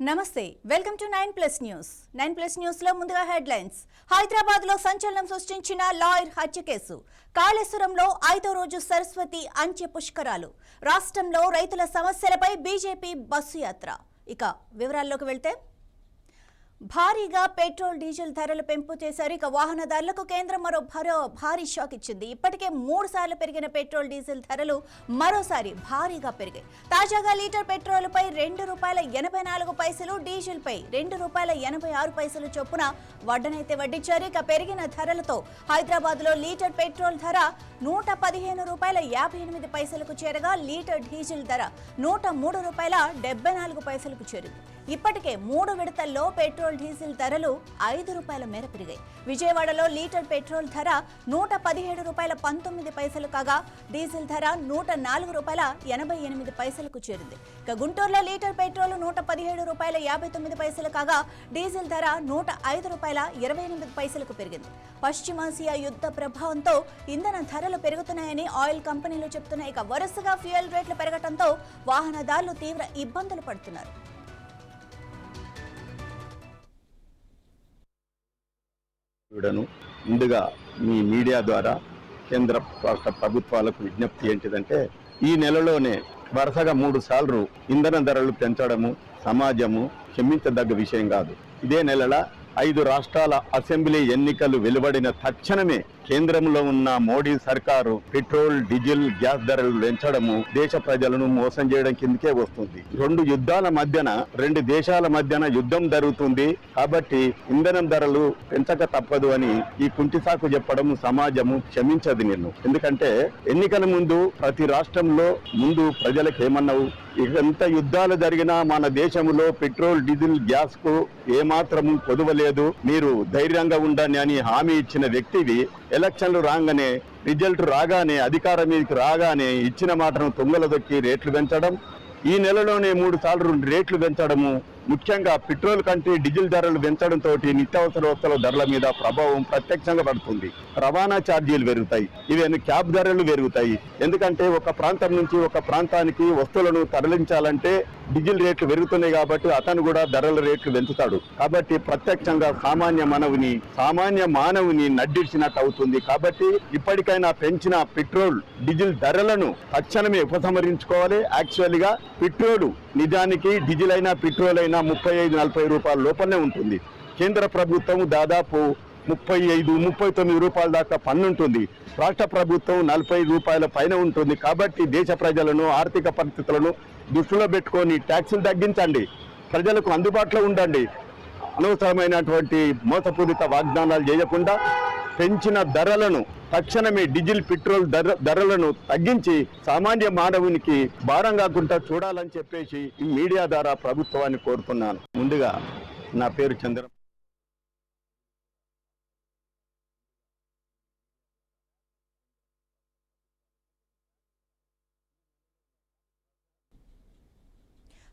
నమస్తే welcome to 9+ news 9+ news లో ముందుగా హెడ్లైన్స్ హైదరాబాద్ లో సంచలనం సృష్టించిన లాయర్ హత్య కేసు కాళేశ్వరంలో 5వ రోజు సరస్వతి అంత్య పుష్కరాలు రాష్ట్రంలో రైతుల సమస్యలపై బీజేపీ బస్సు యాత్ర ఇక వివరాల్లోకి వెళ్తే భారీగా పెట్రోల్ డీజిల్ ధరలు పెంపు చేశారు ఇక వాహనదారులకు కేంద్రం మరో భారీ షాక్ ఇచ్చింది ఇప్పటికే 3 సార్లు పెరిగిన పెట్రోల్ డీజిల్ ధరలు మరోసారి భారీగా పెరిగాయి తాజాగా లీటర్ పెట్రోల్ పై ₹2.84 డీజిల్ పై ₹2.86 చొప్పున వడ్డనైతే వడ్డించారు ఇక పెరిగిన ధరలతో హైదరాబాద్ లో లీటర్ పెట్రోల్ ధర ₹115.58కు చేరగా లీటర్ డీజిల్ ధర ₹103.74కు చేరింది ఇప్పటికే 3 విడతల్లో పెట్రోల్ డీజిల్ ధరలు ₹5 మేర పెరిగాయి విజయవాడలో లీటర్ పెట్రోల్ ధర ₹117.19 కాగా డీజిల్ ధర ₹104.88కు చేరింది ఇక గుంటూరులో లీటర్ పెట్రోల్ ₹117.59 కాగా డీజిల్ ధర ₹105.28కు పెరిగింది పశ్చిమాసియా యుద్ధ ప్రభావంతో ఇంధన ధరలు పెరుగుతున్నాయని ఆయిల్ కంపెనీలు చెబుతున్నాయి ఇక వరుసగా ఫ్యూయల్ రేట్లు పెరగడంతో వాహనదారులు తీవ్ర ఇబ్బందులు పడుతున్నారు ముందుగా మీ మీడియా ద్వారా కేంద్ర రాష్ట్ర ప్రభుత్వాలకు విజ్ఞప్తి ఏంటిదంటే ఈ నెలలోనే వరుసగా 3 సార్లు ఇంధన ధరలు పెంచడము సమాజము క్షమించదగ్గ విషయం కాదు ఇదే నెలల 5 రాష్ట్రాల అసెంబ్లీ ఎన్నికలు వెలువడిన తక్షణమే కేంద్రంలో ఉన్న మోడీ సర్కారు పెట్రోల్ డీజిల్ గ్యాస్ ధరలు పెంచడము దేశ ప్రజలను మోసం చేయడం కిందకే వస్తుంది 2 యుద్ధాల మధ్యన 2 దేశాల మధ్యన యుద్ధం జరుగుతుంది కాబట్టి ఇంధనం ధరలు పెంచక తప్పదు అని ఈ కుంటిసాకు చెప్పడం సమాజము క్షమించదు నిన్ను ఎందుకంటే ఎన్నికల ముందు ప్రతి రాష్ట్రంలో ముందు ప్రజలకు ఏమన్నావు ఎంత యుద్ధాలు జరిగినా మన దేశంలో పెట్రోల్ డీజిల్ గ్యాస్ కు ఏమాత్రము కొదవలేదు మీరు ధైర్యంగా ఉండండి అని హామీ ఇచ్చిన వ్యక్తివి ఎలక్షన్లు రాగానే రిజల్ట్ రాగానే అధికారం మీదకి రాగానే ఇచ్చిన మాటను తుంగలదొక్కి రేట్లు పెంచడం ఈ నెలలోనే 3 సార్లు రేట్లు పెంచడము ముఖ్యంగా పెట్రోల్ కంటే డీజిల్ ధరలు పెంచడంతో నిత్యావసర వస్తువుల ధరల మీద ప్రభావం ప్రత్యక్షంగా పడుతుంది రవాణా ఛార్జీలు పెరుగుతాయి ఇవన్నీ క్యాబ్ ధరలు పెరుగుతాయి ఎందుకంటే ఒక ప్రాంతం నుంచి ఒక ప్రాంతానికి వస్తువులను తరలించాలంటే డీజిల్ రేట్లు పెరుగుతున్నాయి కాబట్టి అతను కూడా ధరల రేట్లు పెంచుతాడు కాబట్టి ప్రత్యక్షంగా సామాన్య మానవుని నడ్డిచ్చినట్టు అవుతుంది కాబట్టి ఇప్పటికైనా పెంచిన పెట్రోల్ డీజిల్ ధరలను తక్షణమే ఉపసంహరించుకోవాలి యాక్చువల్ గా పెట్రోల్ నిజానికి డీజిల్ అయినా పెట్రోల్ అయినా 35-40 రూపాయల లోపలనే ఉంటుంది కేంద్ర ప్రభుత్వం దాదాపు 35-39 రూపాయల దాకా పన్ను ఉంటుంది రాష్ట్ర ప్రభుత్వం 40 రూపాయల పైన ఉంటుంది కాబట్టి దేశ ప్రజలను ఆర్థిక పరిస్థితులను దృష్టిలో పెట్టుకొని ట్యాక్సులు తగ్గించండి ప్రజలకు అందుబాటులో ఉండండి అనవసరమైనటువంటి మోసపూరిత వాగ్దానాలు చేయకుండా పెంచిన ధరలను తక్షణమే డీజిల్ పెట్రోల్ ధరలను తగ్గించి సామాన్య మానవునికి భారం కాకుండా చూడాలని చెప్పేసి ఈ మీడియా ద్వారా ప్రభుత్వాన్ని కోరుతున్నాను ముందుగా నా పేరు చంద్ర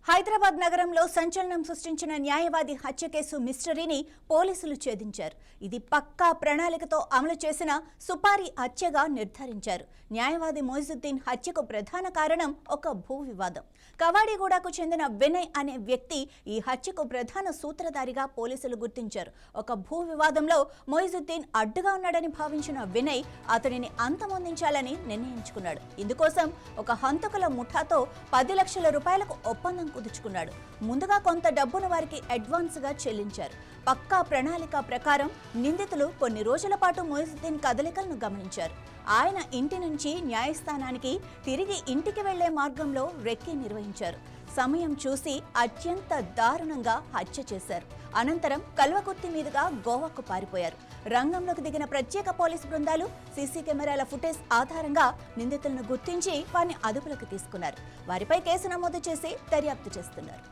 హైదరాబాద్ నగరంలో సంచలనం సృష్టించిన న్యాయవాది హత్య కేసు మిస్టరీని పోలీసులు ఛేదించారు ఇది పక్కా ప్రణాళికతో అమలు చేసిన సుపారీ హత్యగా నిర్ధారించారు న్యాయవాది మొయిజుద్దీన్ హత్యకు ప్రధాన కారణం ఒక భూ వివాదం కవాడిగూడకు చెందిన వినయ్ అనే వ్యక్తి ఈ హత్యకు ప్రధాన సూత్రధారిగా పోలీసులు గుర్తించారు ఒక భూ వివాదంలో మొయిజుద్దీన్ అడ్డుగా ఉన్నాడని భావించిన వినయ్ అతడిని అంతమొందించాలని నిర్ణయించుకున్నాడు ఇందుకోసం ఒక హంతకుల ముఠాతో 10 లక్షల రూపాయలకు ఒప్పందం కుదుర్చుకున్నాడు ముందుగా కొంత డబ్బును వారికి అడ్వాన్స్ గా చెల్లించారు పక్కా ప్రణాళిక ప్రకారం నిందితులు కొన్ని రోజుల పాటు మొయిజుద్దీన్ కదలికలను గమనించారు ఆయన ఇంటి నుంచి న్యాయస్థానానికి తిరిగి ఇంటికి వెళ్లే మార్గంలో రెక్కీ నిర్వహించారు సమయం చూసి అత్యంత దారుణంగా హత్య చేశారు అనంతరం కల్వకుర్తి మీదుగా గోవాకు పారిపోయారు రంగంలోకి దిగిన ప్రత్యేక పోలీసు బృందాలు సీసీ కెమెరాల ఫుటేజ్ ఆధారంగా నిందితులను గుర్తించి వారిని అదుపులోకి తీసుకున్నారు వారిపై కేసు నమోదు చేసి దర్యాప్తు చేస్తున్నారు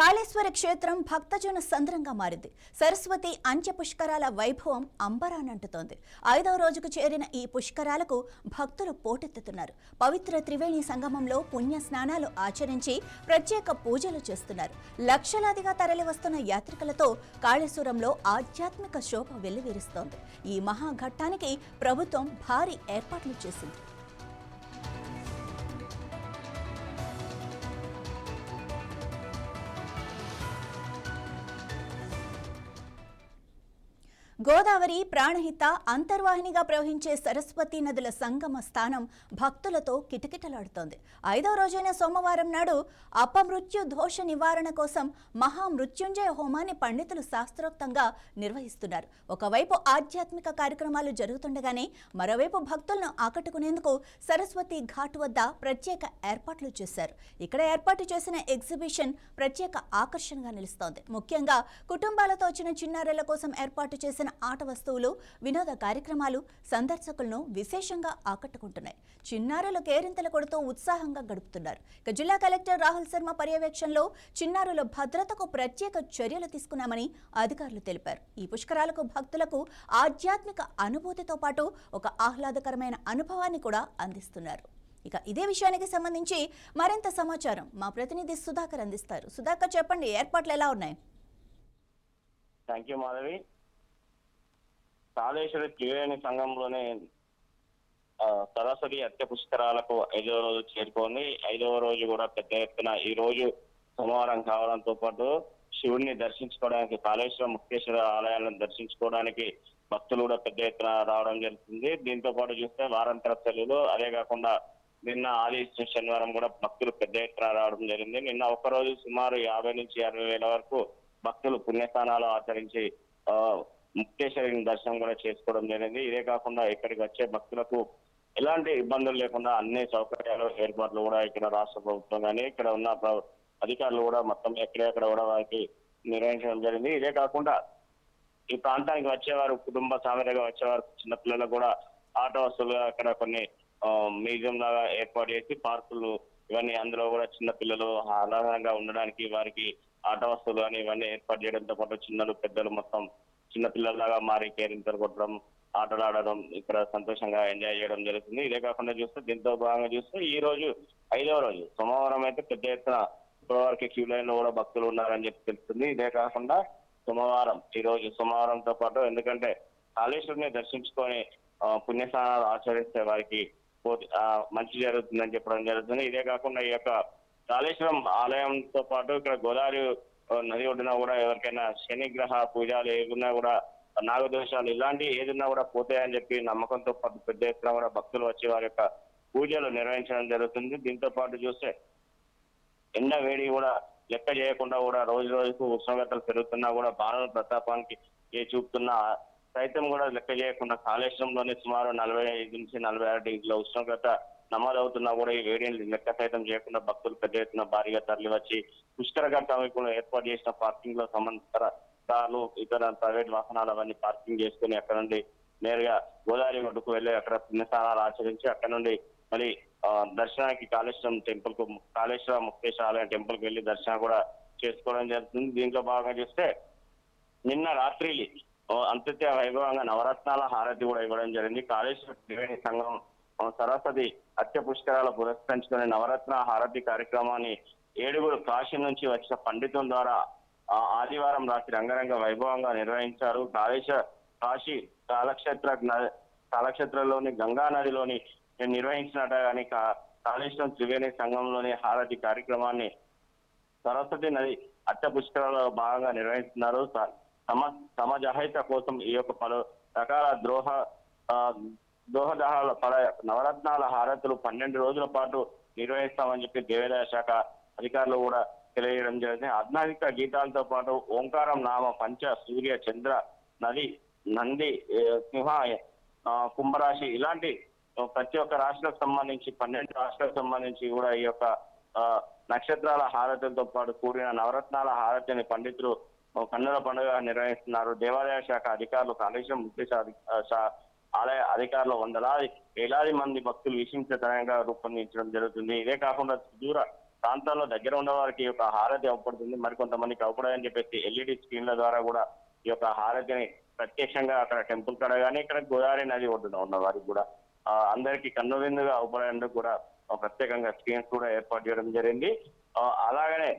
కాళేశ్వర క్షేత్రం భక్తజన సంద్రంగా మారింది. సరస్వతి అంత్య పుష్కరాల వైభవం అంబరానంటుతోంది. 5వ రోజుకు చేరిన ఈ పుష్కరాలకు భక్తులు పోటెత్తుతున్నారు. పవిత్ర త్రివేణి సంగమంలో పుణ్య స్నానాలు ఆచరించి ప్రత్యేక పూజలు చేస్తున్నారు. లక్షలాదిగా తరలివస్తున్న యాత్రికులతో కాళేశ్వరంలో ఆధ్యాత్మిక శోభ వెల్లివిరుస్తోంది. ఈ మహాఘట్టానికి ప్రభుత్వం భారీ ఏర్పాట్లు చేసింది. గోదావరి, ప్రాణహిత, అంతర్వాహినిగా ప్రవహించే సరస్వతీ నదుల సంగమ స్థానం భక్తులతో కిటకిటలాడుతోంది. 5వ రోజైన సోమవారం నాడు అపమృత్యు దోష నివారణ కోసం మహామృత్యుంజయ హోమాన్ని పండితులు శాస్త్రోక్తంగా నిర్వహిస్తున్నారు. ఒకవైపు ఆధ్యాత్మిక కార్యక్రమాలు జరుగుతుండగానే మరోవైపు భక్తులను ఆకట్టుకునేందుకు సరస్వతి ఘాట్ వద్ద ప్రత్యేక ఏర్పాట్లు చేశారు. ఇక్కడ ఏర్పాటు చేసిన ఎగ్జిబిషన్ ప్రత్యేక ఆకర్షణగా నిలుస్తోంది. ముఖ్యంగా కుటుంబాలతో వచ్చిన చిన్నారుల కోసం ఏర్పాటు చేసిన ఆట వస్తువులు, వినోద కార్యక్రమాలు సందర్శకులను విశేషంగా ఆకట్టుకుంటున్నాయి. చిన్నారులు కేరింతలు కొడుతూ ఉత్సాహంగా గడుపుతున్నారు. ఇక జిల్లా కలెక్టర్ రాహుల్ శర్మ పర్యవేక్షణలో చిన్నారుల భద్రతకు ప్రత్యేక చర్యలు తీసుకున్నామని అధికారులు తెలిపారు. ఈ పుష్కరాలకు భక్తులకు ఆధ్యాత్మిక అనుభూతితో పాటు ఒక ఆహ్లాదకరమైన అనుభవాన్ని కూడా అందిస్తున్నారు. ఇక ఇదే విషయానికి సంబంధించి మరింత సమాచారం మా ప్రతినిధి సుధాకర్ అందిస్తారు. సుధాకర్, చెప్పండి, ఏర్పాట్లు ఎలా ఉన్నాయి? Thank you Madhavi. కాళేశ్వర త్రివేణి సంఘంలోనే సరస్వతి అత్య పుష్కరాలకు 5వ రోజు చేరుకుంది. 5వ రోజు కూడా పెద్ద ఎత్తున ఈ రోజు సోమవారం కావడంతో పాటు శివుడిని దర్శించుకోవడానికి, కాళేశ్వర ముక్తేశ్వర ఆలయాలను దర్శించుకోవడానికి భక్తులు కూడా పెద్ద ఎత్తున రావడం జరుగుతుంది. దీంతో పాటు చూస్తే వారాంతర సెలవులు, అదే కాకుండా నిన్న ఆది శనివారం కూడా భక్తులు పెద్ద ఎత్తున రావడం జరిగింది. నిన్న ఒక్కరోజు సుమారు 50 నుంచి 60 వేల వరకు భక్తులు పుణ్యస్థానాలు ఆచరించి ముక్తేశ్వరుని దర్శనం కూడా చేసుకోవడం జరిగింది. ఇదే కాకుండా ఇక్కడికి వచ్చే భక్తులకు ఎలాంటి ఇబ్బందులు లేకుండా అన్ని సౌకర్యాలు, ఏర్పాట్లు కూడా ఇక్కడ రాష్ట్ర ప్రభుత్వం కానీ ఇక్కడ ఉన్న అధికారులు కూడా మొత్తం ఎక్కడెక్కడ కూడా వారికి నిర్వహించడం జరిగింది. ఇదే కాకుండా ఈ ప్రాంతానికి వచ్చేవారు, కుటుంబ సామెతగా వచ్చేవారు చిన్నపిల్లలకు కూడా ఆట వస్తువులుగా అక్కడ కొన్ని మ్యూజియం లాగా ఏర్పాటు చేసి పార్కులు ఇవన్నీ, అందులో కూడా చిన్నపిల్లలు ఆహ్లాదంగా ఉండడానికి వారికి ఆట వస్తువులు అని ఇవన్నీ ఏర్పాటు చేయడంతో పాటు చిన్నలు పెద్దలు మొత్తం చిన్నపిల్లలాగా మారి కేరింతలు కొట్టడం, ఆటలు ఆడడం, ఇక్కడ సంతోషంగా ఎంజాయ్ చేయడం జరుగుతుంది. ఇదే కాకుండా చూస్తే దీంతో భాగంగా చూస్తే ఈ రోజు 5వ రోజు సోమవారం అయితే పెద్ద ఎత్తున ఇప్పటివరకు క్యూ లైన్ లో కూడా భక్తులు ఉన్నారని చెప్పి తెలుస్తుంది. ఇదే కాకుండా ఈ రోజు సోమవారంతో పాటు ఎందుకంటే కాళేశ్వరుని దర్శించుకొని పుణ్యస్నానాలు ఆచరిస్తే వారికి మంచి జరుగుతుందని చెప్పడం జరుగుతుంది. ఇదే కాకుండా ఈ యొక్క కాళేశ్వరం ఆలయంతో పాటు ఇక్కడ గోదావరి నది ఒడ్డున కూడా ఎవరికైనా శనిగ్రహ పూజలు ఏదున్నా కూడా, నాగదోషాలు ఇలాంటి ఏదున్నా కూడా పోతాయని చెప్పి నమ్మకంతో పాటు పెద్ద ఎత్తున కూడా భక్తులు వచ్చి వారి యొక్క పూజలు నిర్వహించడం జరుగుతుంది. దీంతో పాటు చూస్తే ఎండ వేడి కూడా లెక్క చేయకుండా కూడా రోజు రోజుకు ఉష్ణోగ్రతలు పెరుగుతున్నా కూడా భారత ప్రతాపానికి చూపుతున్నా సైతం కూడా లెక్క చేయకుండా కాళేశ్వరంలోని సుమారు 45 నుంచి 46 డిగ్రీల ఉష్ణోగ్రత నమోదవుతున్నా కూడా ఈ వేడిని లెక్క సైతం చేయకుండా భక్తులు పెద్ద ఎత్తున భారీగా తరలి వచ్చి పుష్కరఘాట్ సమీపంలో ఏర్పాటు చేసిన పార్కింగ్ లో సంబంధిత కార్లు, ఇతర ప్రైవేట్ వాహనాలు అవన్నీ పార్కింగ్ చేసుకుని అక్కడ నుండి నేరుగా గోదావరి ఒడ్డుకు వెళ్ళి అక్కడ పుణ్యస్నానాలు ఆచరించి అక్కడ నుండి మళ్ళీ దర్శనానికి కాళేశ్వరం టెంపుల్ కు, కాళేశ్వర ముక్తేశ్వర ఆలయం టెంపుల్ కు వెళ్ళి దర్శనం కూడా చేసుకోవడం జరుగుతుంది. దీంట్లో భాగంగా చూస్తే నిన్న రాత్రి అంత్యత్య వైభవంగా నవరత్నాల హారతి కూడా ఇవ్వడం జరిగింది. కాళేశ్వర త్రివేణి సంఘం సరస్వతి అత్య పుష్కరాల పురస్కరించుకునే నవరత్న హారతి కార్యక్రమాన్ని 7 కాశీ నుంచి వచ్చిన పండితుల ద్వారా ఆదివారం రాత్రి రంగరంగ వైభవంగా నిర్వహించారు. కాశీ కాలక్షేత్రంలోని గంగా నదిలోని నిర్వహించినట్టు కానీ కాళేశ్వరం త్రివేణి సంఘంలోని హారతి కార్యక్రమాన్ని సరస్వతి నది అత్య పుష్కరాలలో భాగంగా నిర్వహిస్తున్నారు. సమజాహిత కోసం ఈ యొక్క పలు రకాల దోహదహాల నవరత్నాల హారతులు 12 రోజుల పాటు నిర్వహిస్తామని చెప్పి దేవాదాయ శాఖ అధికారులు కూడా తెలియజేయడం జరిగింది. ఆధ్యాత్మిక గీతాలతో పాటు ఓంకారం, నామ, పంచ, సూర్య, చంద్ర, నది, నంది, సింహ, కుంభరాశి ఇలాంటి ప్రతి ఒక్క రాశులకు సంబంధించి 12 రాష్ట్రాలకు సంబంధించి కూడా ఈ యొక్క నక్షత్రాల హారతులతో పాటు కూడిన నవరత్నాల హారతిని పండితులు కన్నుల పండుగ నిర్వహిస్తున్నారు. దేవాదాయ శాఖ అధికారులు, కాళేశ్వరం ముక్తేశ్వర ఆలయ అధికారులు వేలాది మంది భక్తులు వీక్షించదనంగా రూపొందించడం జరుగుతుంది. ఇదే కాకుండా సుదూర ప్రాంతాల్లో దగ్గర ఉన్న వారికి ఈ యొక్క హారతి అవపడుతుంది, మరికొంతమందికి అవపడదని చెప్పేసి ఎల్ఈడి స్క్రీన్ల ద్వారా కూడా ఈ యొక్క హారతిని ప్రత్యక్షంగా అక్కడ టెంపుల్ కాడ కానీ ఇక్కడ గోదావరి నది ఒడ్డున ఉన్న వారికి కూడా అందరికీ కన్నువిందుగా అవపడేందుకు కూడా ప్రత్యేకంగా స్క్రీన్స్ కూడా ఏర్పాటు చేయడం జరిగింది. అలాగనే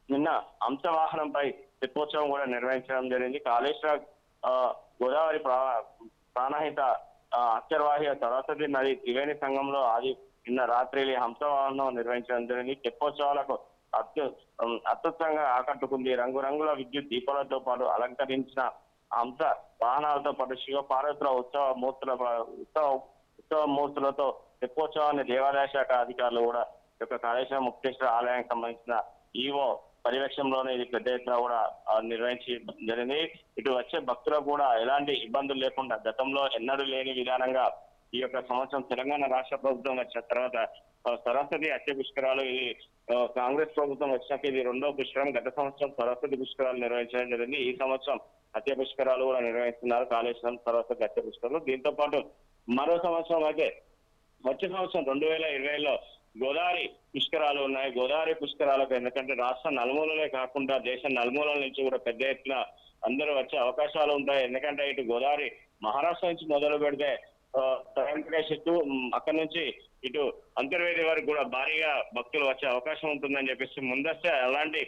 నిన్న హంసవాహనంపై తెప్పోత్సవం కూడా నిర్వహించడం జరిగింది. కాళేశ్వర గోదావరి ప్రాణహిత అక్షరవాహి సరస్వతి నది త్రివేణి సంఘంలో నిన్న రాత్రి హంసవాహనం నిర్వహించడం జరిగింది. తెప్పోత్సవాలకు అత్యుత్తంగా ఆకట్టుకుంది. రంగురంగుల విద్యుత్ దీపాలతో పాటు అలంకరించిన హంస వాహనాలతో పాటు శివ పార్వతుల ఉత్సవ మూర్తులతో తెప్పోత్సవాన్ని దేవాదాయ శాఖ అధికారులు కూడా యొక్క కాళేశ్వర ముక్తేశ్వర ఆలయానికి సంబంధించిన ఈవో పర్యవేక్షణలోనే ఇది పెద్ద ఎత్తున కూడా నిర్వహించి జరిగింది. ఇటు వచ్చే భక్తులకు కూడా ఎలాంటి ఇబ్బందులు లేకుండా గతంలో ఎన్నడూ లేని విధానంగా ఈ యొక్క సంవత్సరం తెలంగాణ రాష్ట్ర ప్రభుత్వం వచ్చిన తర్వాత సరస్వతి అత్య పుష్కరాలు ఇది కాంగ్రెస్ ప్రభుత్వం వచ్చినాక ఇది రెండో పుష్కరం. గత సంవత్సరం సరస్వతి పుష్కరాలు నిర్వహించడం జరిగింది. ఈ సంవత్సరం అత్య పుష్కరాలు కూడా నిర్వహిస్తున్నారు, కాళేశ్వరం సరస్వతి అత్య పుష్కరాలు. దీంతో పాటు మరో సంవత్సరం అయితే వచ్చే సంవత్సరం 2020లో గోదావరి పుష్కరాలు ఉన్నాయి. గోదావరి పుష్కరాలకు ఎందుకంటే రాష్ట్ర నలుమూలలే కాకుండా దేశం నలుమూలల నుంచి కూడా పెద్ద ఎత్తున అందరూ వచ్చే అవకాశాలు ఉంటాయి. ఎందుకంటే ఇటు గోదావరి మహారాష్ట్ర నుంచి మొదలు పెడితే వెంకటేష్ అక్కడి నుంచి ఇటు అంతర్వేది వరకు కూడా భారీగా భక్తులు వచ్చే అవకాశం ఉంటుందని చెప్పేసి ముందస్తే అలాంటి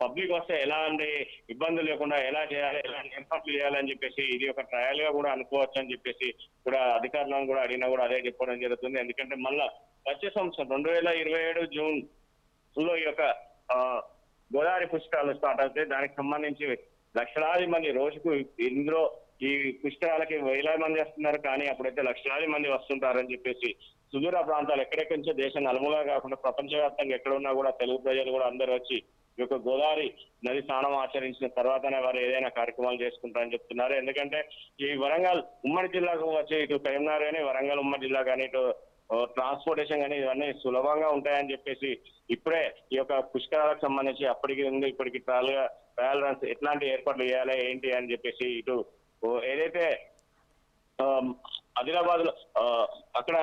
పబ్లిక్ వస్తే ఎలాంటి ఇబ్బందులు లేకుండా ఎలా చేయాలి, ఎలాంటి ఏర్పాట్లు చేయాలని చెప్పేసి ఇది ఒక ట్రయల్ గా కూడా అనుకోవచ్చు అని చెప్పేసి కూడా అధికారులను కూడా అడిగినా కూడా అదే చెప్పడం జరుగుతుంది. ఎందుకంటే మళ్ళా వచ్చే సంవత్సరం 2027 జూన్ లో ఈ యొక్క గోదావరి పుష్కరాలు స్టార్ట్ అవుతాయి. దానికి సంబంధించి లక్షలాది మంది రోజుకు ఇందులో ఈ పుష్కరాలకి వేలాది మంది వస్తున్నారు, కానీ అప్పుడైతే లక్షలాది మంది వస్తుంటారని చెప్పేసి సుదూర ప్రాంతాలు ఎక్కడెక్కడి నుంచో దేశం నలుమూల కాకుండా ప్రపంచవ్యాప్తంగా ఎక్కడ ఉన్నా కూడా తెలుగు ప్రజలు కూడా అందరూ వచ్చి ఈ యొక్క గోదావరి నది స్నానం ఆచరించిన తర్వాతనే వారు ఏదైనా కార్యక్రమాలు చేసుకుంటారని చెప్తున్నారు. ఎందుకంటే ఈ వరంగల్ ఉమ్మడి జిల్లాకు వచ్చి ఇటు కరీంనగర్ కానీ వరంగల్ ఉమ్మడి జిల్లా కానీ ఇటు ట్రాన్స్పోర్టేషన్ కానీ ఇవన్నీ సులభంగా ఉంటాయని చెప్పేసి ఇప్పుడే ఈ యొక్క పుష్కరాలకు సంబంధించి అప్పటికి ఉంది ఇప్పటికి ట్రయల్ రన్స్ ఎట్లాంటి ఏర్పాట్లు చేయాలి ఏంటి అని చెప్పేసి ఇటు ఏదైతే ఆదిలాబాద్ లో అక్కడ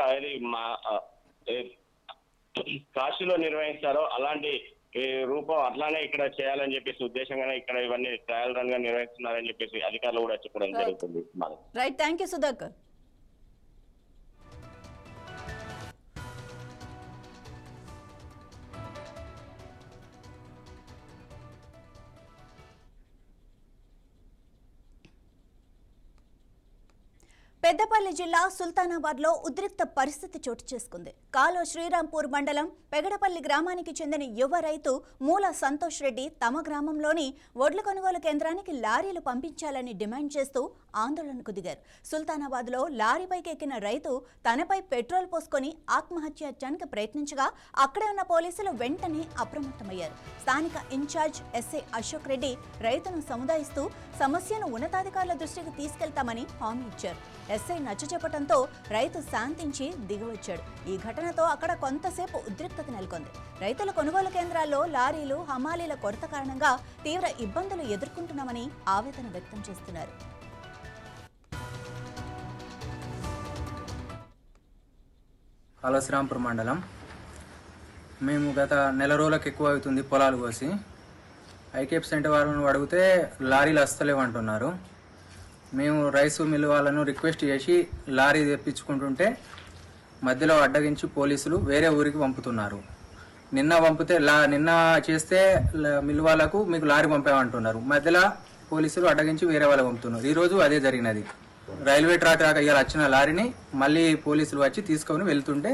కాశీలో నిర్వహిస్తారో అలాంటి రూపం అట్లానే ఇక్కడ చేయాలని చెప్పేసి ఉద్దేశంగానే ఇక్కడ ఇవన్నీ ట్రయల్ రన్ గా నిర్వహిస్తున్నారని చెప్పేసి అధికారులు కూడా చెప్పడం జరుగుతుంది. Right, thank you Sudhakar. Peddapalli జిల్లా సుల్తానాబాద్ లో ఉద్రిక్త పరిస్థితి చోటు చేసుకుంది. కాలో శ్రీరాంపూర్ మండలం పెగడపల్లి గ్రామానికి చెందిన యువ రైతు మూల సంతోష్ రెడ్డి తమ గ్రామంలోని వడ్ల కొనుగోలు కేంద్రానికి లారీలు పంపించాలని డిమాండ్ చేస్తూ ఆందోళనకు దిగారు. సుల్తానాబాద్ లో లారీపైకి ఎక్కిన రైతు తనపై పెట్రోల్ పోసుకొని ఆత్మహత్యానికి ప్రయత్నించగా అక్కడే ఉన్న పోలీసులు వెంటనే అప్రమత్తమయ్యారు. స్థానిక ఇన్ఛార్జ్ ఎస్ఐ అశోక్ రెడ్డి రైతును సముదాయిస్తూ సమస్యను ఉన్నతాధికారుల దృష్టికి తీసుకెళ్తామని హామీ ఇచ్చారు. ఎస్ఐ నచ్చచెప్పడంతో రైతు శాంతించి దిగివచ్చాడు. ఈ ఘటనతో అక్కడ కొంతసేపు ఉద్రిక్తత నెలకొంది. రైతుల కొనుగోలు కేంద్రాల్లో లారీలు హమాలీల కొరత కారణంగా తీవ్ర ఇబ్బందులు ఎదుర్కొంటున్నామని ఆవేదన వ్యక్తం చేస్తున్నారు. కాళేశ్వరంపూర్ మండలం మేము గత నెల రోజులకు ఎక్కువ అవుతుంది పొలాలు కోసి. ఐకేప్ సెంటర్ వారిని అడిగితే లారీలు వస్తలేవంటున్నారు. మేము రైస్ మిల్ వాళ్ళను రిక్వెస్ట్ చేసి లారీ తెప్పించుకుంటుంటే మధ్యలో అడ్డగించి పోలీసులు వేరే ఊరికి పంపుతున్నారు. నిన్న చేస్తే మిల్ వాళ్ళకు మీకు లారీ పంపామంటున్నారు. మధ్యలో పోలీసులు అడ్డగించి వేరే వాళ్ళు పంపుతున్నారు. ఈరోజు అదే జరిగినది. రైల్వే ట్రాక్ ఇవాళ వచ్చిన లారీని మళ్ళీ పోలీసులు వచ్చి తీసుకొని వెళ్తుంటే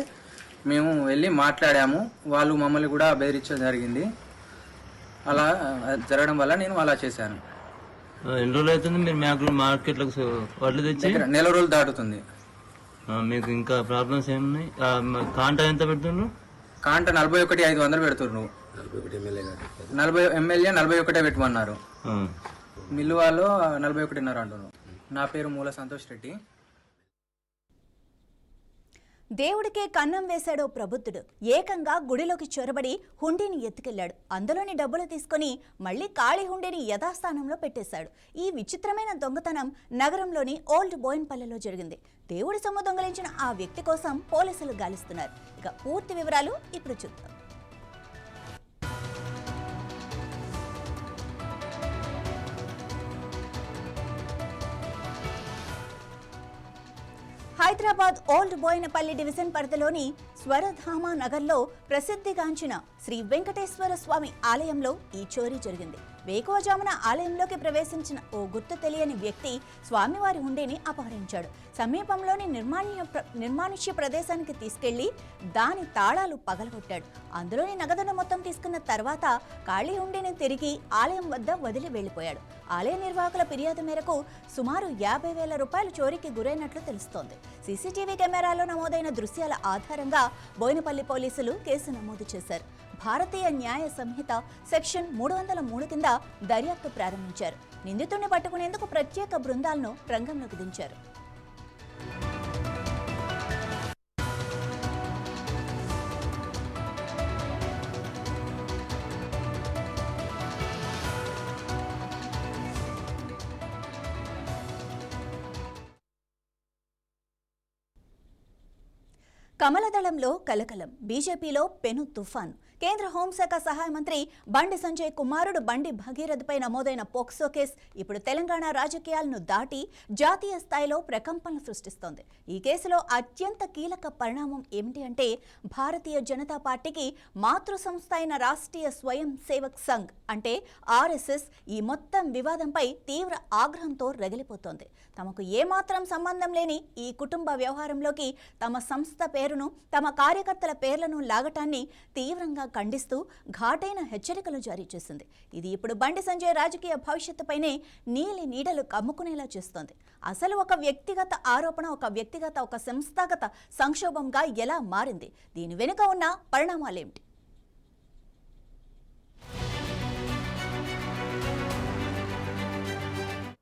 మేము వెళ్ళి మాట్లాడాము. వాళ్ళు మమ్మల్ని కూడా బెదిరించడం జరిగింది. అలా జరగడం వల్ల నేను అలా చేశాను. ఎన్ని రోజులు అవుతుంది మీరు మార్కెట్లకు వడ్లు తెచ్చి? నెల రోజులు దాటుతుంది. మీకు ఇంకా ప్రాబ్లమ్స్ ఏమున్నాయి? కాంటా ఎంత పెడుతున్నారు? కాంట 41,500 పెడుతున్నారు. 40 ఎమ్మెల్యే 41 పెట్టమన్నారు. మిల్లు వాళ్ళు 41.5 అంటున్నారు. నా పేరు మూల సంతోష్ రెడ్డి. దేవుడికే కన్నం వేశాడో ప్రబుద్ధుడు. ఏకంగా గుడిలోకి చొరబడి హుండీని ఎత్తుకెళ్లాడు. అందులోని డబ్బులు తీసుకుని మళ్లీ ఖాళీ హుండీని యథాస్థానంలో పెట్టేశాడు. ఈ విచిత్రమైన దొంగతనం నగరంలోని ఓల్డ్ బోయిన్పల్లెలో జరిగింది. దేవుడి సొమ్ము దొంగలించిన ఆ వ్యక్తి కోసం పోలీసులు గాలిస్తున్నారు. ఇక పూర్తి వివరాలు ఇప్పుడు చూద్దాం. హైదరాబాద్ ఓల్డ్ బోయినపల్లి డివిజన్ పరిధిలోని స్వరధామ నగర్లో ప్రసిద్ధిగాంచిన శ్రీ వెంకటేశ్వర స్వామి ఆలయంలో ఈ చోరీ జరిగింది. వేకువజామున ఆలయంలోకి ప్రవేశించిన ఓ గుర్తు తెలియని వ్యక్తి స్వామివారి హుండీని అపహరించాడు. సమీపంలోని నిర్మానుష్య ప్రదేశానికి తీసుకెళ్లి దాని తాళాలు పగలగొట్టాడు. అందులోని నగదును మొత్తం తీసుకున్న తర్వాత ఖాళీ హుండీని తిరిగి ఆలయం వద్ద వదిలి వెళ్లిపోయాడు. ఆలయ నిర్వాహకుల ఫిర్యాదు మేరకు సుమారు 50,000 రూపాయలు చోరీకి గురైనట్లు తెలుస్తోంది. సీసీటీవీ కెమెరాలో నమోదైన దృశ్యాల ఆధారంగా బోయినపల్లి పోలీసులు కేసు నమోదు చేశారు. భారతీయ న్యాయ సంహిత సెక్షన్ 303 కింద దర్యాప్తు ప్రారంభించారు. నిందితుడిని పట్టుకునేందుకు ప్రత్యేక బృందాలను రంగంలోకి దించారు. కమలదళంలో కలకలం, బీజేపీలో పెను తుఫాన్. కేంద్ర హోంశాఖ సహాయ మంత్రి బండి సంజయ్ కుమారుడు బండి భగీరథపై నమోదైన పోక్సో కేసు ఇప్పుడు తెలంగాణ రాజకీయాలను దాటి జాతీయ స్థాయిలో ప్రకంపనలు సృష్టిస్తోంది. ఈ కేసులో అత్యంత కీలక పరిణామం ఏమిటి అంటే భారతీయ జనతా పార్టీకి మాతృ సంస్థ అయిన రాష్ట్రీయ స్వయం సేవక్ సంఘ్ అంటే ఆర్ఎస్ఎస్ ఈ మొత్తం వివాదంపై తీవ్ర ఆగ్రహంతో రగిలిపోతోంది. తమకు ఏమాత్రం సంబంధం లేని ఈ కుటుంబ వ్యవహారంలోకి తమ సంస్థ పేరును, తమ కార్యకర్తల పేర్లను లాగటాన్ని తీవ్రంగా ఖండిస్తూ ఘాటైన హెచ్చరికలు జారీ చేసింది. ఇది ఇప్పుడు బండి సంజయ్ రాజకీయ భవిష్యత్తుపైనే నీలి నీడలు కమ్ముకునేలా చేస్తోంది. అసలు ఒక వ్యక్తిగత ఆరోపణ ఒక సంస్థాగత సంక్షోభంగా ఎలా మారింది? దీని వెనుక ఉన్న పరిణామాలేమిటి?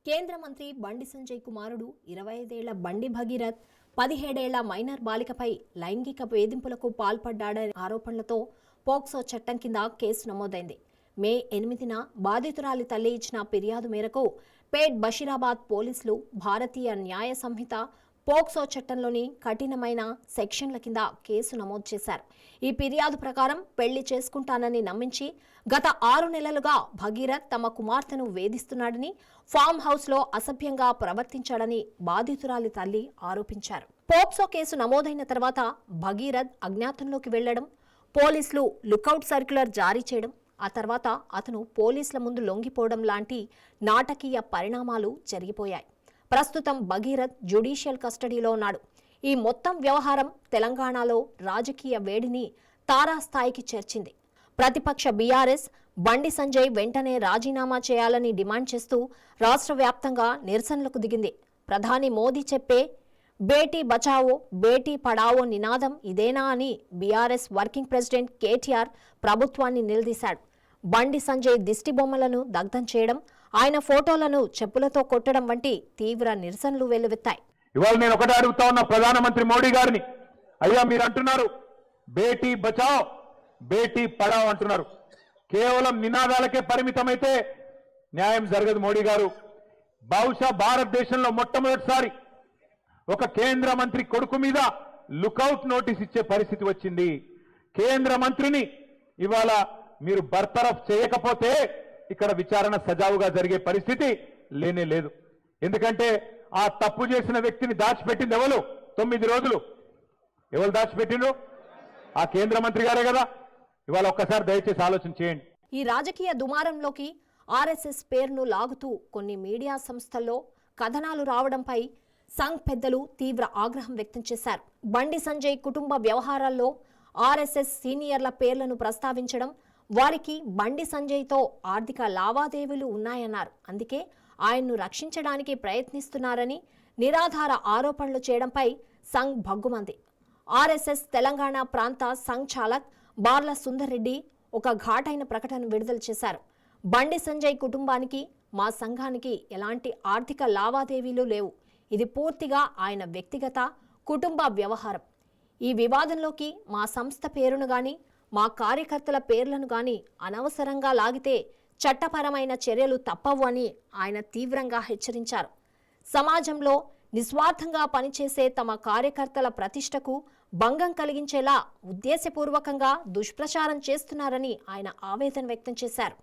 కేంద్ర మంత్రి బండి సంజయ్ కుమారుడు 25 ఏళ్ల బండి భగీరథ్ 17 ఏళ్ల మైనర్ బాలికపై లైంగిక వేధింపులకు పాల్పడ్డాడనే ఆరోపణలతో పోక్సో చట్టం కింద కేసు నమోదైంది. మే 8న బాధితురాలి తల్లి ఇచ్చిన ఫిర్యాదు మేరకు పేట్ బషీరాబాద్ పోలీసులు భారతీయ న్యాయ సంహిత పోక్సో చట్టంలోని కఠినమైన సెక్షన్ల కింద కేసు నమోదు చేశారు. ఈ ఫిర్యాదు ప్రకారం పెళ్లి చేసుకుంటానని నమ్మించి గత 6 నెలలుగా భగీరథ్ తమ కుమార్తెను వేధిస్తున్నాడని, ఫామ్ హౌస్లో అసభ్యంగా ప్రవర్తించాడని బాధితురాలి తల్లి ఆరోపించారు. పోక్సో కేసు నమోదైన తర్వాత భగీరథ్ అజ్ఞాతంలోకి వెళ్లడం, పోలీసులు లుకౌట్ సర్క్యులర్ జారీ చేయడం, ఆ తర్వాత అతను పోలీసుల ముందు లొంగిపోవడం లాంటి నాటకీయ పరిణామాలు జరిగిపోయాయి. ప్రస్తుతం భగీరథ్ జ్యుడిషియల్ కస్టడీలో ఉన్నాడు. ఈ మొత్తం వ్యవహారం తెలంగాణలో రాజకీయ వేడిని తారాస్థాయికి చేర్చింది. ప్రతిపక్ష బీఆర్ఎస్ బండి సంజయ్ వెంటనే రాజీనామా చేయాలని డిమాండ్ చేస్తూ రాష్ట్ర వ్యాప్తంగా నిరసనలకు దిగింది. ప్రధాని మోదీ చెప్పే బేటీ బచావో బేటీ పడావో నినాదం ఇదేనా అని బీఆర్ఎస్ వర్కింగ్ ప్రెసిడెంట్ కేటీఆర్ ప్రభుత్వాన్ని నిలదీశాడు. బండి సంజయ్ దిష్టి బొమ్మలను దగ్ధం చేయడం, ఆయన ఫోటోలను చెప్పులతో కొట్టడం వంటి తీవ్ర నిరసనలు వెల్లువెత్తాయి. ఇవాళ నేను ఒకటే అడుగుతా ఉన్నా ప్రధానమంత్రి మోడీ గారిని, అయ్యా మీరు అంటున్నారు బేటీ బచావ్ బేటీ పడావ్ అంటున్నారు, కేవలం నినాదాలకే పరిమితమైతే న్యాయం జరగదు. మోడీ గారు బహుశా భారతదేశంలో మొట్టమొదటిసారి ఒక కేంద్ర మంత్రి కొడుకు మీద లుకౌట్ నోటీస్ ఇచ్చే పరిస్థితి వచ్చింది. కేంద్ర మంత్రిని ఇవాళ మీరు బర్తరఫ్ చేయకపోతే ఇక్కడ విచారణ సజావుగా జరిగే పరిస్థితి లేనే లేదు. ఎందుకంటే ఆ తప్పు చేసిన వ్యక్తిని దాచిపెట్టింది ఎవరు? 9 రోజులు ఎవరు దాచిపెట్టిండ్రు? ఆ కేంద్ర మంత్రి గారే కదా. ఇవాళ ఒక్కసారి దయచేసి ఆలోచన చేయండి. ఈ రాజకీయ దుమారంలోకి ఆర్ఎస్ఎస్ పేరును లాగుతూ కొన్ని మీడియా సంస్థల్లో కథనాలు రావడంపై సంఘ్ పెద్దలు తీవ్ర ఆగ్రహం వ్యక్తం చేశారు. బండి సంజయ్ కుటుంబ వ్యవహారాల్లో ఆర్ఎస్ఎస్ సీనియర్ల పేర్లను ప్రస్తావించడం, వారికి బండి సంజయ్తో ఆర్థిక లావాదేవీలు ఉన్నాయన్నారు. అందుకే ఆయన్ను రక్షించడానికి ప్రయత్నిస్తున్నారని నిరాధార ఆరోపణలు చేయడంపై సంఘ్ భగ్గుమంది. ఆర్ఎస్ఎస్ తెలంగాణ ప్రాంత సంఘ్ చాలక్ బార్ల సుందర్ రెడ్డి ఒక ఘాటైన ప్రకటన విడుదల చేశారు. బండి సంజయ్ కుటుంబానికి, మా సంఘానికి ఎలాంటి ఆర్థిక లావాదేవీలు లేవు. ఇది పూర్తిగా ఆయన వ్యక్తిగత కుటుంబ వ్యవహారం. ఈ వివాదంలోకి మా సంస్థ పేరును గాని, మా కార్యకర్తల పేర్లను గాని అనవసరంగా లాగితే చట్టపరమైన చర్యలు తప్పవు అని ఆయన తీవ్రంగా హెచ్చరించారు. సమాజంలో నిస్వార్థంగా పనిచేసే తమ కార్యకర్తల ప్రతిష్టకు భంగం కలిగించేలా ఉద్దేశపూర్వకంగా దుష్ప్రచారం చేస్తున్నారని ఆయన ఆవేదన వ్యక్తం చేశారు.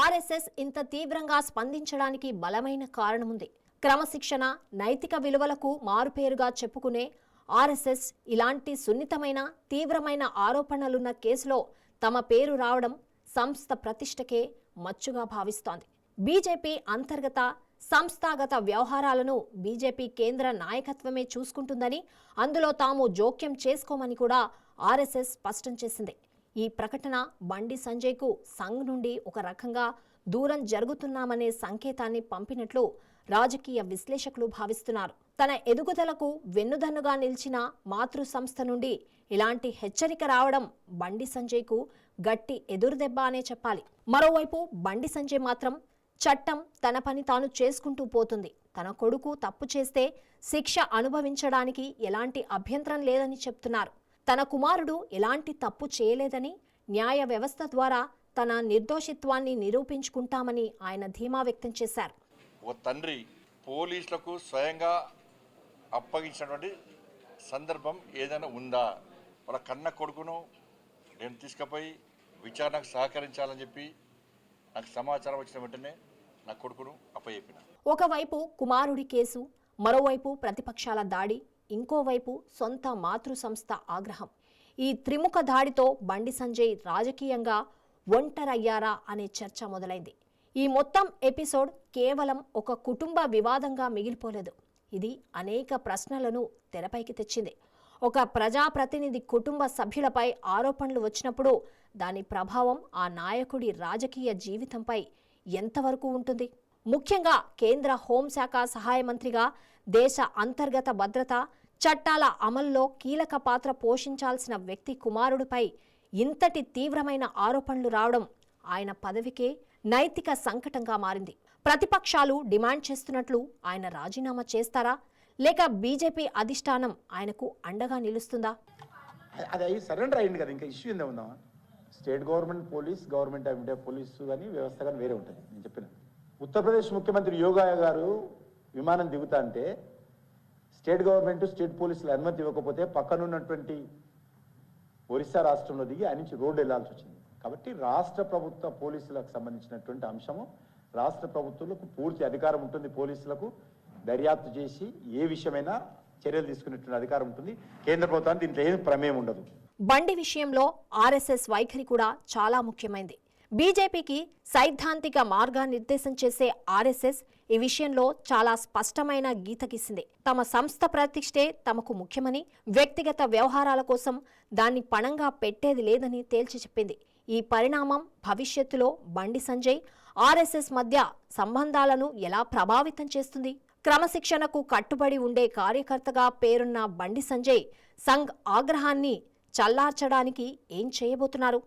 ఆర్ఎస్ఎస్ ఇంత తీవ్రంగా స్పందించడానికి బలమైన కారణముంది. క్రమశిక్షణ, నైతిక విలువలకు మారుపేరుగా చెప్పుకునే ఆర్ఎస్ఎస్ ఇలాంటి సున్నితమైన, తీవ్రమైన ఆరోపణలున్న కేసులో తమ పేరు రావడం సంస్థ ప్రతిష్టకే మచ్చుగా భావిస్తోంది. బీజేపీ అంతర్గత, సంస్థాగత వ్యవహారాలను బీజేపీ కేంద్ర నాయకత్వమే చూసుకుంటుందని, అందులో తాము జోక్యం చేసుకోమని కూడా ఆర్ఎస్ఎస్ స్పష్టం చేసింది. ఈ ప్రకటన బండి సంజయ్కు సంఘ్ నుండి ఒక రకంగా దూరం జరుగుతున్నామనే సంకేతాన్ని పంపినట్లు రాజకీయ విశ్లేషకులు భావిస్తున్నారు. తన ఎదుగుదలకు వెన్నుదన్నుగా నిలిచిన మాతృ సంస్థ నుండి ఇలాంటి హెచ్చరిక రావడం బండి సంజయ్కు గట్టి ఎదురుదెబ్బ అనే చెప్పాలి. మరోవైపు బండి సంజయ్ మాత్రం చట్టం తన పని తాను చేసుకుంటూ పోతుంది. తన కొడుకు తప్పు చేస్తే శిక్ష అనుభవించడానికి ఎలాంటి అభ్యంతరం లేదని చెప్తున్నారు. తన కుమారుడు ఎలాంటి తప్పు చేయలేదని, న్యాయ వ్యవస్థ ద్వారా తన నిర్దోషిత్వాన్ని నిరూపించుకుంటామని ఆయన ధీమా వ్యక్తం చేశారు. ఒక తండ్రి పోలీసులకు స్వయంగా అప్పగించినటువంటి సందర్భం ఏదైనా ఉందా? వాళ్ళ కన్న కొడుకును నేను తీసుకుపోయి విచారణకు సహకరించాలని చెప్పి నాకు సమాచారం వచ్చిన వెంటనే నా కొడుకును అప్పచెప్పిన. ఒకవైపు కుమారుడి కేసు, మరోవైపు ప్రతిపక్షాల దాడి, ఇంకోవైపు సొంత మాతృ సంస్థ ఆగ్రహం. ఈ త్రిముఖ దాడితో బండి సంజయ్ రాజకీయంగా ఒంటరయ్యారా అనే చర్చ మొదలైంది. ఈ మొత్తం ఎపిసోడ్ కేవలం ఒక కుటుంబ వివాదంగా మిగిలిపోలేదు. ఇది అనేక ప్రశ్నలను తెరపైకి తెచ్చింది. ఒక ప్రజాప్రతినిధి కుటుంబ సభ్యులపై ఆరోపణలు వచ్చినప్పుడు దాని ప్రభావం ఆ నాయకుడి రాజకీయ జీవితంపై ఎంతవరకు ఉంటుంది? ముఖ్యంగా కేంద్ర హోంశాఖ సహాయ మంత్రిగా దేశ అంతర్గత భద్రత, చట్టాల అమల్లో కీలక పాత్ర పోషించాల్సిన వ్యక్తి కుమారుడిపై ఇంతటి తీవ్రమైన ఆరోపణలు రావడం ఆయన పదవికే నైతిక సంకటంగా మారింది. ప్రతిపక్షాలు డిమాండ్ చేస్తున్నట్లు ఆయన రాజీనామా చేస్తారా, లేక బీజేపీ అధిష్టానం ఆయనకు అండగా నిలుస్తుందా? అది సరెండర్ అయ్యింది కదా, ఇంకా ఇష్యూ ఏందో ఉందా? State government police, government of India police కానీ వ్యవస్థ కానీ వేరే ఉంటుంది. నేను చెప్పిన ఉత్తరప్రదేశ్ ముఖ్యమంత్రి యోగా గారు విమానం దిగుతా అంటే స్టేట్ గవర్నమెంట్, స్టేట్ పోలీసులు అనుమతి ఇవ్వకపోతే పక్కనున్నటువంటి ఒరిస్సా రాష్ట్రంలో దిగి ఆయన నుంచి రోడ్డు వెళ్లాల్సి వచ్చింది. కాబట్టి రాష్ట్ర ప్రభుత్వ పోలీసులకు సంబంధించినటువంటి అంశము రాష్ట్ర ప్రభుత్వాలకు పూర్తి అధికారం ఉంటుంది. పోలీసులకు దర్యాప్తు చేసి ఏ విషయమైనా చర్యలు తీసుకునేటువంటి అధికారం ఉంటుంది. కేంద్ర ప్రభుత్వానికి దీంట్లో ఏం ప్రమేయం ఉండదు. బండి విషయంలో ఆర్ఎస్ఎస్ వైఖరి కూడా చాలా ముఖ్యమైంది. బీజేపీకి సైద్ధాంతిక మార్గనిర్దేశం చేసే ఆర్ఎస్ఎస్ ఈ విషయంలో చాలా స్పష్టమైన గీత గీసింది. తమ సంస్థ ప్రతిష్టే తమకు ముఖ్యమని, వ్యక్తిగత వ్యవహారాల కోసం దాన్ని పణంగా పెట్టేది లేదని తేల్చి చెప్పింది. ఈ పరిణామం భవిష్యత్తులో బండి సంజయ్, ఆర్ఎస్ఎస్ మధ్య సంబంధాలను ఎలా ప్రభావితం చేస్తుంది? క్రమశిక్షణకు కట్టుబడి ఉండే కార్యకర్తగా పేరున్న బండి సంజయ్ సంఘ్ ఆగ్రహాన్ని చల్లార్చడానికి ఏం చేయబోతున్నారు?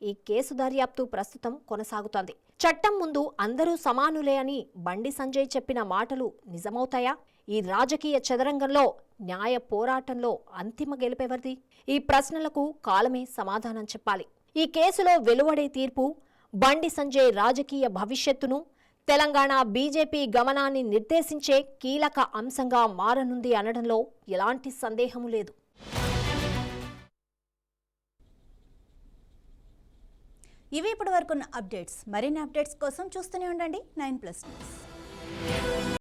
ఈ కేసు దర్యాప్తు ప్రస్తుతం కొనసాగుతోంది. చట్టం ముందు అందరూ సమానులే అని బండి సంజయ్ చెప్పిన మాటలు నిజమవుతాయా? ఈ రాజకీయ చదరంగంలో న్యాయ పోరాటంలో అంతిమ గెలుపెవరిది? ఈ ప్రశ్నలకు కాలమే సమాధానం చెప్పాలి. ఈ కేసులో వెలువడే తీర్పు బండి సంజయ్ రాజకీయ భవిష్యత్తును, తెలంగాణ బీజేపీ గమనాన్ని నిర్దేశించే కీలక అంశంగా మారనుంది అనడంలో ఎలాంటి సందేహము లేదు. ఇవి ఇప్పటి వరకున్న అప్డేట్స్. మరిన్ని అప్డేట్స్ కోసం చూస్తూనే ఉండండి 9+ న్యూస్.